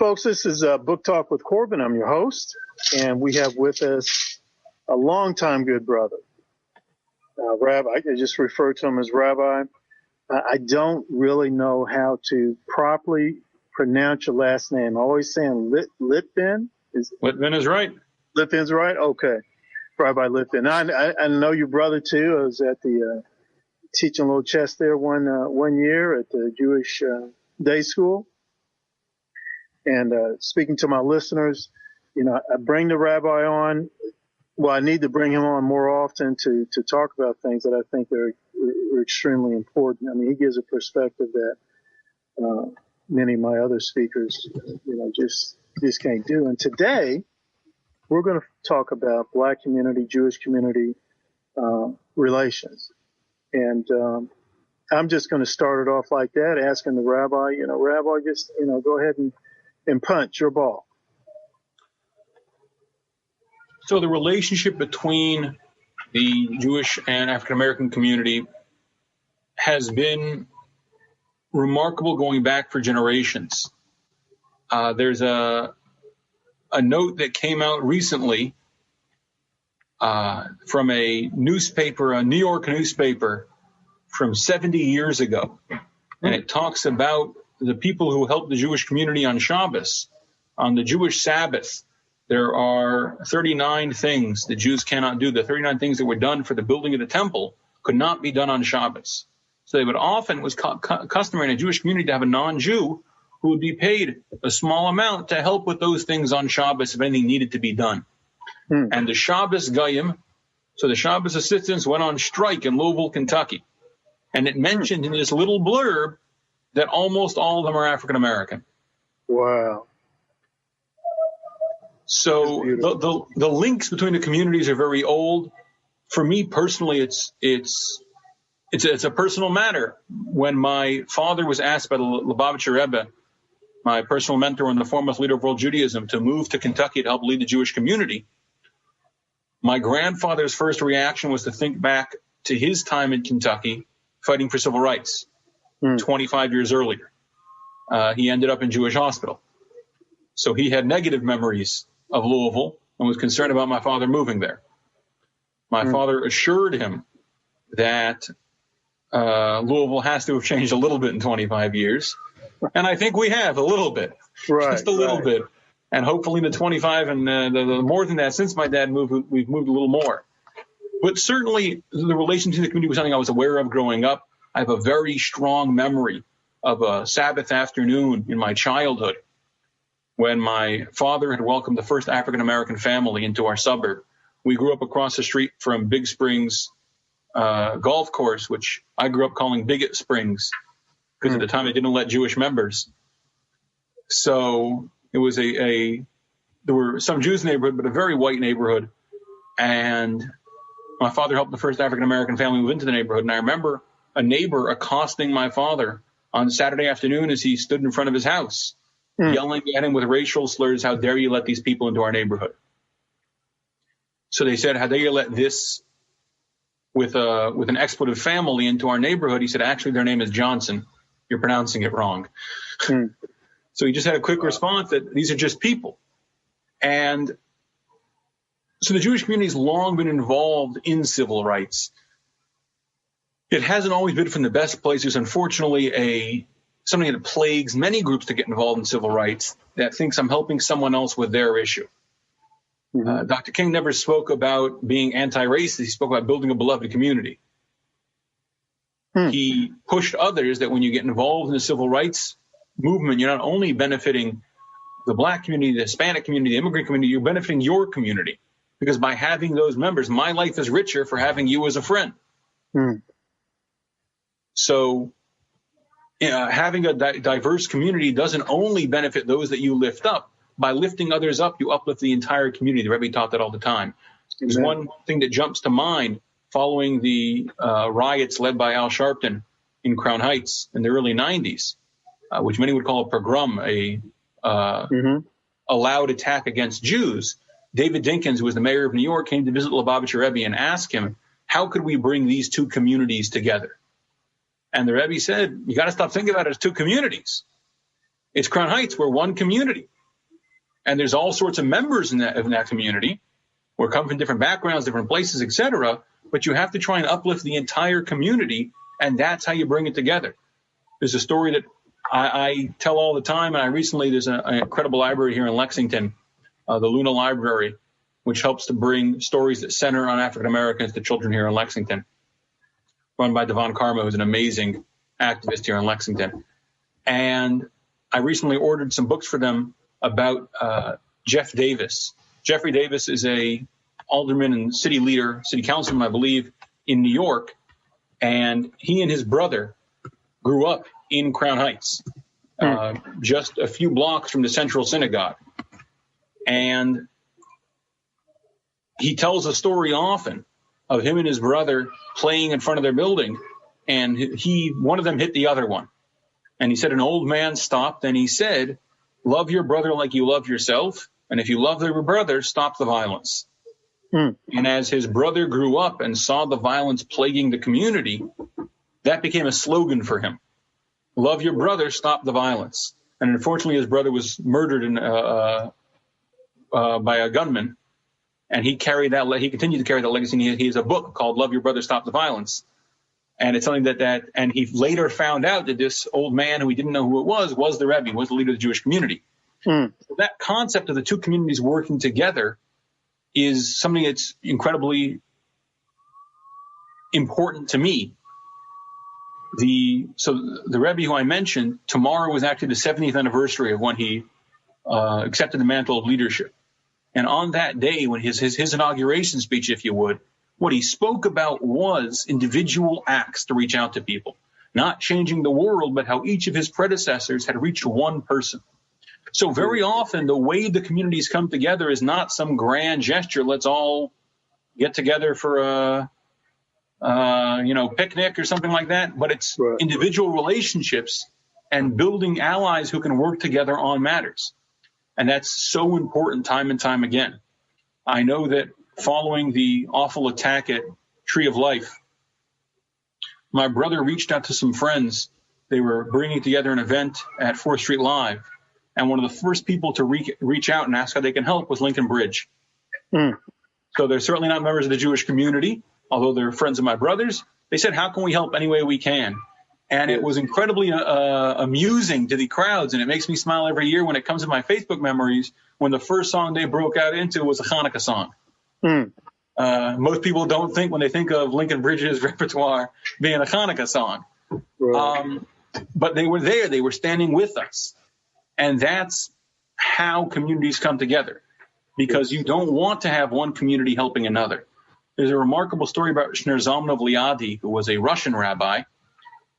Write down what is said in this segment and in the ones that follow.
Folks, this is Book Talk with Corbin. I'm your host, and we have with us a longtime good brother, Rabbi. I just refer to him as Rabbi. I don't really know how to properly pronounce your last name. I'm always saying Litvin. Litvin is right. Litvin's right? Okay. Rabbi Litvin. I know your brother, too. I was at the teaching a little chess there one year at the Jewish day school. And speaking to my listeners, I bring the rabbi on. Well, I need to bring him on more often to talk about things that I think are extremely important. I mean, he gives a perspective that many of my other speakers, just can't do. And today, we're going to talk about Black community, Jewish community relations. And I'm just going to start it off like that, asking the rabbi, Rabbi, just, go ahead and punch your ball. So the relationship between the Jewish and African American community has been remarkable going back for generations. There's a note that came out recently from a newspaper, a New York newspaper from 70 years ago. And it talks about the people who helped the Jewish community on Shabbos. On the Jewish Sabbath, there are 39 things that Jews cannot do. The 39 things that were done for the building of the temple could not be done on Shabbos. So it was customary in a Jewish community to have a non-Jew who would be paid a small amount to help with those things on Shabbos if anything needed to be done. And the Shabbos Goyim, so the Shabbos assistants, went on strike in Louisville, Kentucky. And it mentioned in this little blurb that almost all of them are African American. Wow. So the links between the communities are very old. For me personally, it's a personal matter. When my father was asked by the Lubavitcher Rebbe, my personal mentor and the foremost leader of world Judaism, to move to Kentucky to help lead the Jewish community, my grandfather's first reaction was to think back to his time in Kentucky fighting for civil rights 25 years earlier. He ended up in Jewish hospital. So he had negative memories of Louisville and was concerned about my father moving there. My father assured him that Louisville has to have changed a little bit in 25 years. And I think we have a little bit, just a little bit. And hopefully in the 25 and the more than that, since my dad moved, we've moved a little more. But certainly the relation to the community was something I was aware of growing up. I have a very strong memory of a Sabbath afternoon in my childhood when my father had welcomed the first African-American family into our suburb. We grew up across the street from Big Springs golf course, which I grew up calling Bigot Springs because at the time they didn't let Jewish members. So it was there were some Jews in the neighborhood, but a very white neighborhood. And my father helped the first African-American family move into the neighborhood. And I remember a neighbor accosting my father on Saturday afternoon as he stood in front of his house, yelling at him with racial slurs, "How dare you let these people into our neighborhood?" So they said, "How dare you let this with an expletive family into our neighborhood?" He said, "Actually, their name is Johnson. You're pronouncing it wrong." So he just had a quick response that these are just people. And so the Jewish community has long been involved in civil rights. It hasn't always been from the best places. Unfortunately, something that plagues many groups to get involved in civil rights that thinks I'm helping someone else with their issue. Dr. King never spoke about being anti-racist. He spoke about building a beloved community. He pushed others that when you get involved in the civil rights movement, you're not only benefiting the Black community, the Hispanic community, the immigrant community, you're benefiting your community. Because by having those members, my life is richer for having you as a friend. So having a diverse community doesn't only benefit those that you lift up. By lifting others up, you uplift the entire community. The Rebbe taught that all the time. There's one thing that jumps to mind following the riots led by Al Sharpton in Crown Heights in the early 90s, which many would call a pogrom, a loud attack against Jews. David Dinkins, who was the mayor of New York, came to visit Lubavitcher Rebbe and asked him, how could we bring these two communities together? And the Rebbe said, you got to stop thinking about it as two communities. It's Crown Heights. We're one community. And there's all sorts of members in that community who come from different backgrounds, different places, etc. But you have to try and uplift the entire community, and that's how you bring it together. There's a story that I tell all the time, and there's an incredible library here in Lexington, the Luna Library, which helps to bring stories that center on African Americans to children here in Lexington, run by Devon Karma, who's an amazing activist here in Lexington. And I recently ordered some books for them about Jeff Davis. Jeffrey Davis is a alderman and city councilman, I believe, in New York. And he and his brother grew up in Crown Heights, just a few blocks from the Central Synagogue. And he tells a story often of him and his brother playing in front of their building, and one of them hit the other one. And he said an old man stopped and he said, "Love your brother like you love yourself, and if you love your brother, stop the violence." And as his brother grew up and saw the violence plaguing the community, that became a slogan for him. Love your brother, stop the violence. And unfortunately, his brother was murdered by a gunman, and he continued to carry that legacy. And he has a book called Love Your Brother, Stop the Violence. And it's something and he later found out that this old man who he didn't know who it was the Rebbe, was the leader of the Jewish community. So that concept of the two communities working together is something that's incredibly important to me. So the Rebbe who I mentioned, tomorrow was actually the 70th anniversary of when he accepted the mantle of leadership. And on that day, when his inauguration speech, if you would, what he spoke about was individual acts to reach out to people, not changing the world, but how each of his predecessors had reached one person. So very often the way the communities come together is not some grand gesture. Let's all get together for a picnic or something like that. But it's individual relationships and building allies who can work together on matters. And that's so important time and time again. I know that following the awful attack at Tree of Life, my brother reached out to some friends. They were bringing together an event at 4th Street Live. And one of the first people to reach out and ask how they can help was Lincoln Bridge. So they're certainly not members of the Jewish community, although they're friends of my brother's. They said, how can we help any way we can? And it was incredibly amusing to the crowds. And it makes me smile every year when it comes to my Facebook memories, when the first song they broke out into was a Hanukkah song. Most people don't think, when they think of Lincoln Bridge's repertoire, being a Hanukkah song. But they were there. They were standing with us. And that's how communities come together, because you don't want to have one community helping another. There's a remarkable story about Shneur Zalman of Liadi, who was a Russian rabbi.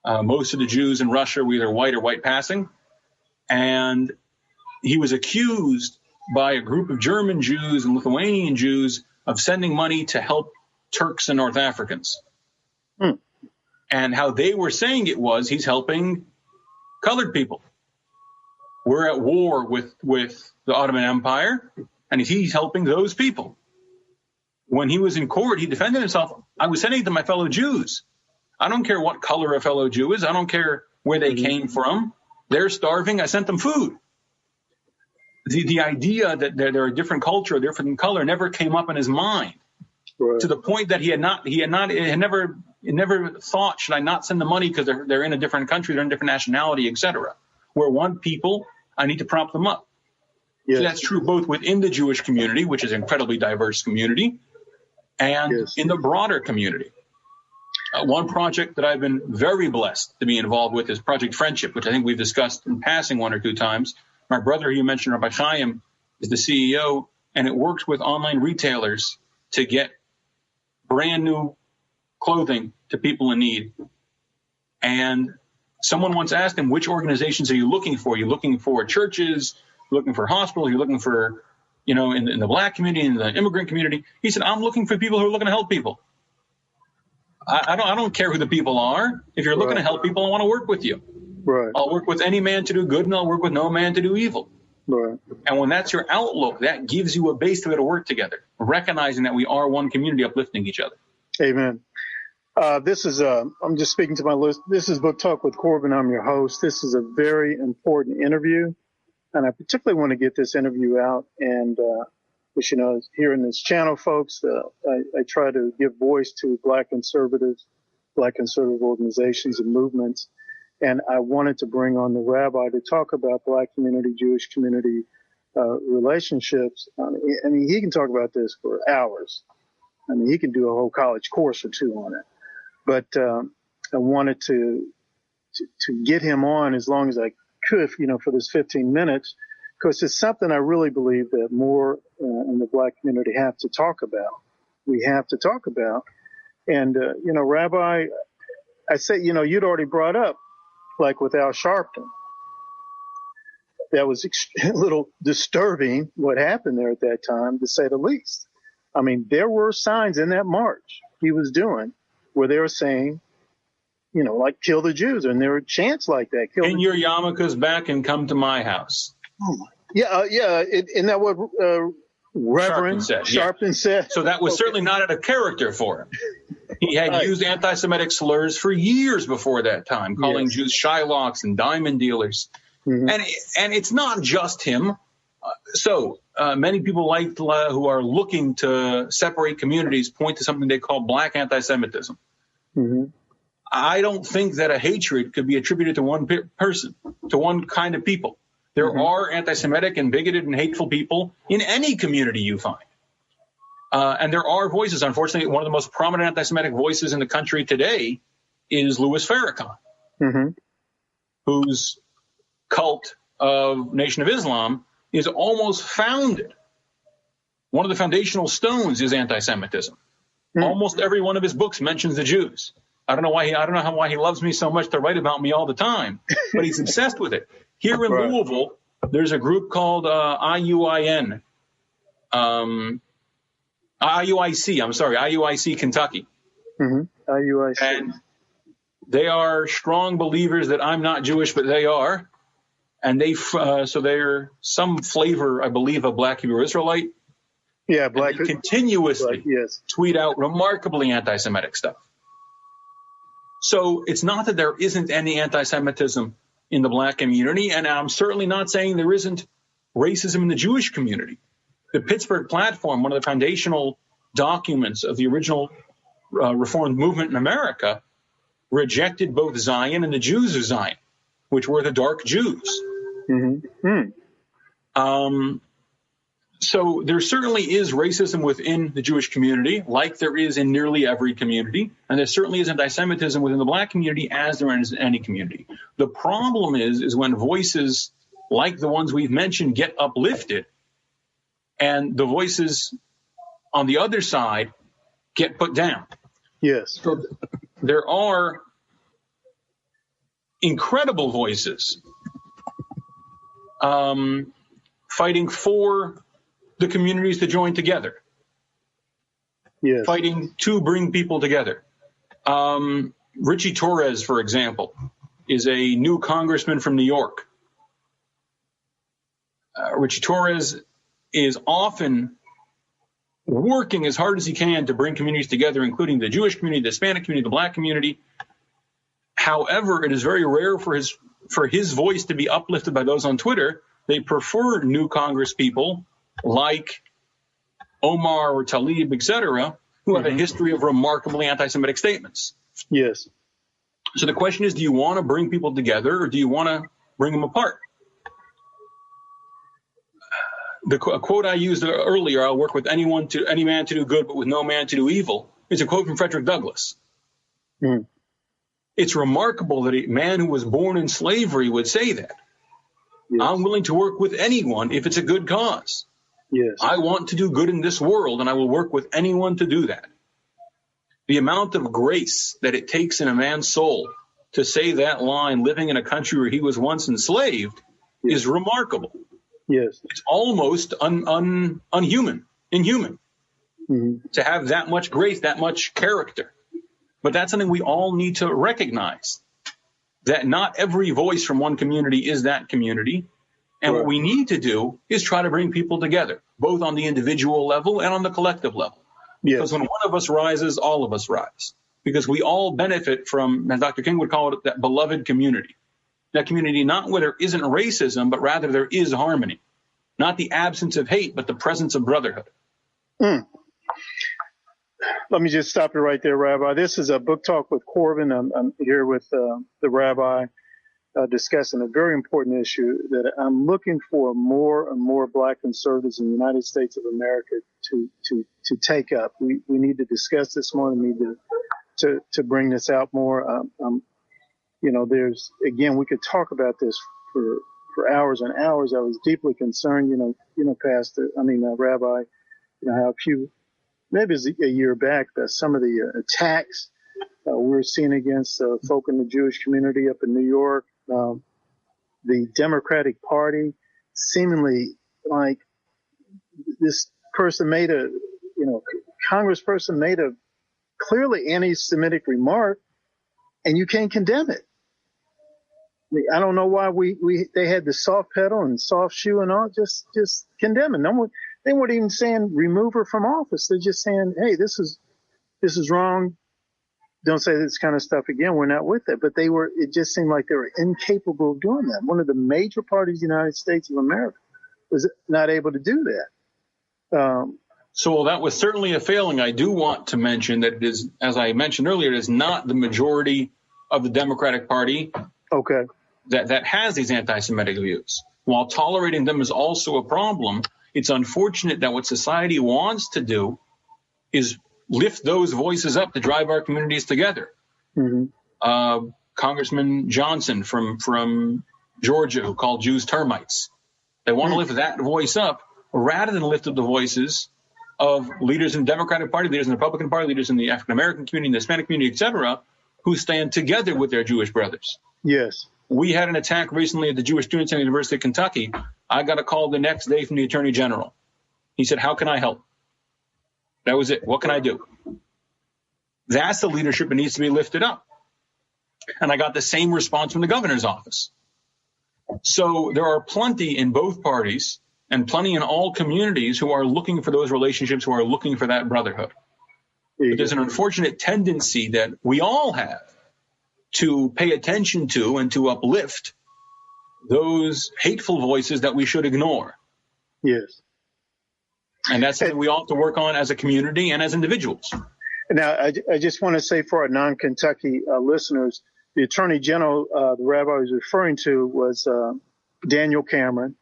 Most of the Jews in Russia were either white or white passing. And he was accused by a group of German Jews and Lithuanian Jews of sending money to help Turks and North Africans. And how they were saying it was, he's helping colored people. We're at war with the Ottoman Empire, and he's helping those people. When he was in court, he defended himself. I was sending it to my fellow Jews. I don't care what color a fellow Jew is. I don't care where they came from. They're starving. I sent them food. The idea that they're a different culture, a different color, never came up in his mind. To the point that he had never thought, should I not send the money because they're in a different country, they're in a different nationality, etc. We're one people, I need to prop them up. So that's true both within the Jewish community, which is an incredibly diverse community, and in the broader community. One project that I've been very blessed to be involved with is Project Friendship, which I think we've discussed in passing one or two times. My brother, who you mentioned, Rabbi Chaim, is the CEO, and it works with online retailers to get brand new clothing to people in need. And someone once asked him, which organizations are you looking for? Are you looking for churches, looking for hospitals, you're looking for, in the black community, in the immigrant community? He said, I'm looking for people who are looking to help people. I don't care who the people are. If you're looking to help people, I want to work with you. I'll work with any man to do good, and I'll work with no man to do evil. And when that's your outlook, that gives you a base to be able to work together, recognizing that we are one community uplifting each other. Amen. This is I'm just speaking to my list. This is Book Talk with Corbin. I'm your host. This is a very important interview. and I particularly want to get this interview out. And, as you know, here in this channel, folks, I try to give voice to Black conservative organizations and movements. And I wanted to bring on the rabbi to talk about Black community, Jewish community relationships. I mean, he can talk about this for hours. I mean, he can do a whole college course or two on it. But I wanted to get him on as long as I could, for this 15 minutes, because it's something I really believe that more in the Black community have to talk about. We have to talk about. And, Rabbi, I said, you'd already brought up, like with Al Sharpton, that was a little disturbing what happened there at that time, to say the least. I mean, there were signs in that march he was doing where they were saying, like, kill the Jews. And there were chants like that. Pin your yarmulkes back and come to my house. Oh my. Yeah. Isn't that what Reverend Sharpton said? So that was certainly not a character for him. He had used anti-Semitic slurs for years before that time, calling Jews Shylocks and diamond dealers. Mm-hmm. And it's not just him. Many people who are looking to separate communities point to something they call Black anti-Semitism. Mm-hmm. I don't think that a hatred could be attributed to one person, to one kind of people. There are anti-Semitic and bigoted and hateful people in any community you find. And there are voices. Unfortunately, one of the most prominent anti-Semitic voices in the country today is Louis Farrakhan, whose cult of Nation of Islam is almost founded. One of the foundational stones is anti-Semitism. Almost every one of his books mentions the Jews. I don't know why he loves me so much to write about me all the time, but he's obsessed with it. Here in Louisville, there's a group called IUIC Kentucky. IUIC. And they are strong believers that I'm not Jewish, but they are. And they're some flavor, I believe, of Black Hebrew Israelite. Yeah, Black. And they continuously tweet out remarkably anti-Semitic stuff. So it's not that there isn't any anti-Semitism in the Black community, and I'm certainly not saying there isn't racism in the Jewish community. The Pittsburgh Platform, one of the foundational documents of the original Reformed movement in America, rejected both Zion and the Jews of Zion, which were the dark Jews. So there certainly is racism within the Jewish community, like there is in nearly every community. And there certainly is anti-Semitism within the Black community, as there is in any community. The problem is when voices like the ones we've mentioned get uplifted and the voices on the other side get put down. Yes. So there are incredible voices fighting for the communities to join together, fighting to bring people together. Richie Torres, for example, is a new congressman from New York. Richie Torres is often working as hard as he can to bring communities together, including the Jewish community, the Hispanic community, the Black community. However, it is very rare for his voice to be uplifted by those on Twitter. They prefer new Congress people like Omar or Talib, etc., who have a history of remarkably anti-Semitic statements. Yes. So the question is, do you want to bring people together or do you want to bring them apart? A quote I used earlier, I'll work with any man to do good, but with no man to do evil, is a quote from Frederick Douglass. It's remarkable that a man who was born in slavery would say that. Yes. I'm willing to work with anyone if it's a good cause. Yes. I want to do good in this world, and I will work with anyone to do that. The amount of grace that it takes in a man's soul to say that line, living in a country where he was once enslaved, is remarkable. Yes. It's almost inhuman to have that much grace, that much character. But that's something we all need to recognize, that not every voice from one community is that community. And what we need to do is try to bring people together, both on the individual level and on the collective level. Because when one of us rises, all of us rise. Because we all benefit from, as Dr. King would call it, that beloved community. that community not where there isn't racism, but rather there is harmony. Not the absence of hate, but the presence of brotherhood. Mm. Let me just stop you right there, Rabbi. This is a book talk with Corbin. I'm here with the Rabbi discussing a very important issue that I'm looking for more and more Black conservatives in the United States of America to take up. We need to discuss this more. We need to bring this out more. There's, again, we could talk about this for hours and hours. I was deeply concerned, Rabbi, how maybe it's a year back, that some of the attacks we're seeing against folk in the Jewish community up in New York, the Democratic Party, seemingly like this person congressperson made a clearly anti-Semitic remark, and you can't condemn it. I don't know why they had the soft pedal and soft shoe and all, just condemn it. They weren't even saying remove her from office. They're just saying, hey, this is wrong. Don't say this kind of stuff again. We're not with it. But it just seemed like they were incapable of doing that. One of the major parties in the United States of America was not able to do that. So that was certainly a failing. I do want to mention that it is, as I mentioned earlier, it is not the majority of the Democratic Party that has these anti-Semitic views. While tolerating them is also a problem, it's unfortunate that what society wants to do is lift those voices up to drive our communities together. Mm-hmm. Congressman Johnson from Georgia, who called Jews termites. They want to lift that voice up rather than lift up the voices of leaders in the Democratic Party, leaders in the Republican Party, leaders in the African-American community, the Hispanic community, etc., who stand together with their Jewish brothers. Yes. We had an attack recently at the Jewish Student Center at the University of Kentucky. I got a call the next day from the Attorney General. He said, how can I help? That was it. What can I do? That's the leadership that needs to be lifted up. And I got the same response from the governor's office. So there are plenty in both parties and plenty in all communities who are looking for those relationships, who are looking for that brotherhood. But there's an unfortunate tendency that we all have to pay attention to and to uplift those hateful voices that we should ignore. Yes. And that's something we ought to work on as a community and as individuals. Now, I just want to say for our non-Kentucky listeners, the Attorney General the Rabbi was referring to was Daniel Cameron,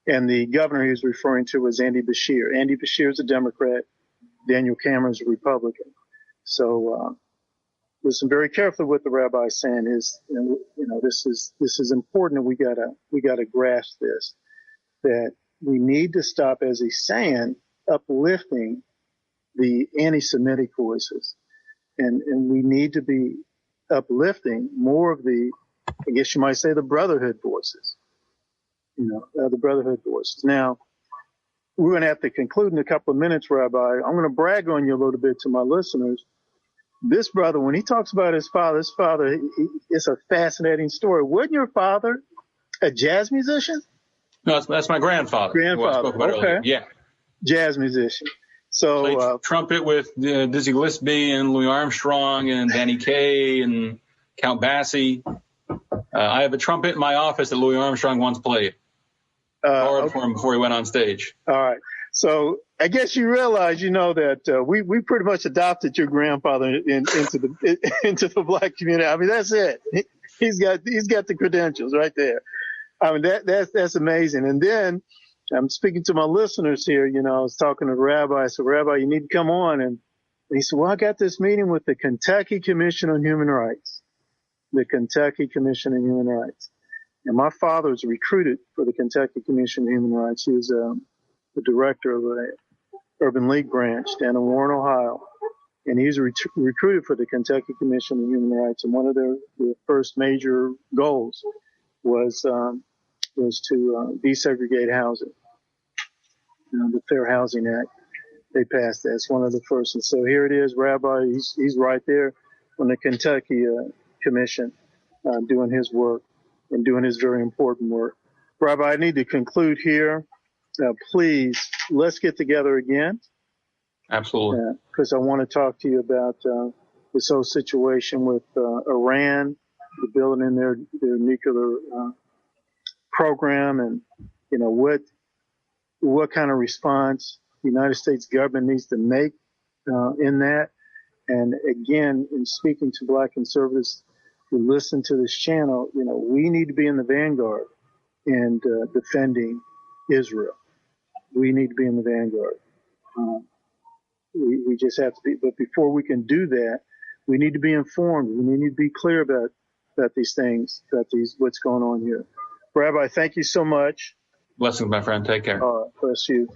and the governor he was referring to was Andy Beshear. Andy Beshear is a Democrat. Daniel Cameron is a Republican. So listen very carefully what the rabbi is saying is, this is important, and we gotta grasp this, that we need to stop, as he's saying, uplifting the anti-Semitic voices, and we need to be uplifting more of the, I guess you might say, the brotherhood voices. The brotherhood voices. Now, we're going to have to conclude in a couple of minutes, Rabbi. I'm going to brag on you a little bit to my listeners. This brother, when he talks about his father, it's a fascinating story. Wasn't your father a jazz musician? No, that's my grandfather. Who I spoke about earlier. Yeah. Jazz musician. So played trumpet with Dizzy Gillespie and Louis Armstrong and Danny Kaye and Count Basie. I have a trumpet in my office that Louis Armstrong once played. Borrowed for him before he went on stage. All right. So I guess you realize, that we pretty much adopted your grandfather into the Black community. I mean, that's it. He's got the credentials right there. I mean, that's amazing. And then I'm speaking to my listeners here. I was talking to the rabbi. I said, Rabbi, you need to come on. And he said, well, I got this meeting with the Kentucky Commission on Human Rights. The Kentucky Commission on Human Rights. And my father was recruited for the Kentucky Commission on Human Rights. He was the director of an Urban League branch down in Warren, Ohio. And he was recruited for the Kentucky Commission on Human Rights. And one of their first major goals was to desegregate housing. The Fair Housing Act. They passed that. It's one of the first. And so here it is, Rabbi. He's right there on the Kentucky Commission doing his work and doing his very important work. Rabbi, I need to conclude here. Please, let's get together again. Absolutely. Because I want to talk to you about this whole situation with Iran building their nuclear program, and what kind of response the United States government needs to make in that. And again, in speaking to Black conservatives who listen to this channel, we need to be in the vanguard and defending Israel. We need to be in the vanguard. We just have to be. But before we can do that, we need to be informed. We need to be clear about these things, what's going on here. Rabbi, thank you so much. Blessings, my friend. Take care. Bless you.